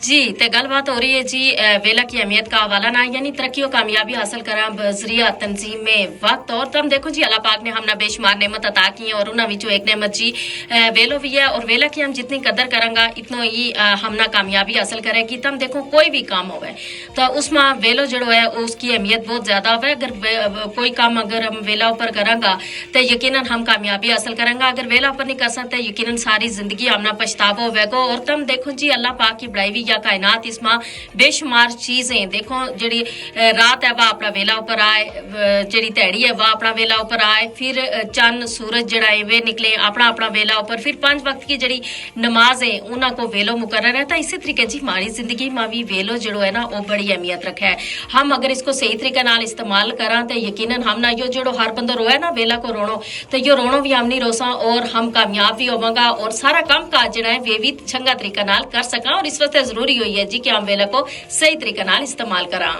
जी ते गलबात हो रही है जी वेला की अहमियत का हवाला ना यानी तरक्की और कामयाबी हासिल करा बजरिया तंजीम में वक्त और तम देखो जी अल्लाह पाक ने हमने बेशुमार नेमत अता की है और उन्होंने विचों एक नेमत जी वेलो भी है और वेला की हम जितनी कदर करेंगे इतनो ही हमना कामयाबी हासिल करेगी तम देखो कोई भी काम होवे तो उसमें वेलो जड़ो है उसकी अहमियत बहुत ज्यादा होवे अगर कोई काम अगर हम वेला ऊपर करेंगे तो यकीनन हम कामयाबी हासिल करेंगे अगर वेला ऊपर नहीं कर सकते यकीनन सारी जिंदगी हमना पछतावा होवेगा और तम देखो जी अल्लाह पाक की बढ़ाई हुई कायनात इसमें बेशुमार चीजें देखो जी रात है वह अपना वेला ऊपर आए जी ध्याड़ी है वह अपना वेला ऊपर आए फिर चंद सूरज जड़ा है वे निकले अपना अपना वेला ऊपर फिर 5 वक्त की जड़ी नमाज है उन्होंने को वेलो मुकर्रर है तो इसी तरीके जी हमारी जिंदगी में भी वेलो जड़ो है ना वो बड़ी अहमियत रखा है हम अगर इसको सही तरीके नाल इस्तेमाल करा तो यकीनन हम ना यो जड़ो हर बंदो रोए ना वेला को रोनो तो यो रोनो भी हम नहीं रोसा और हम कामयाब भी होवांगा और सारा काम काज जड़ा है वे भी चंगा तरीका नाल कर सका और इस वास्ते जरूरी हुई है जी कि हम वेला को सही तरीके नाल इस्तेमाल करा।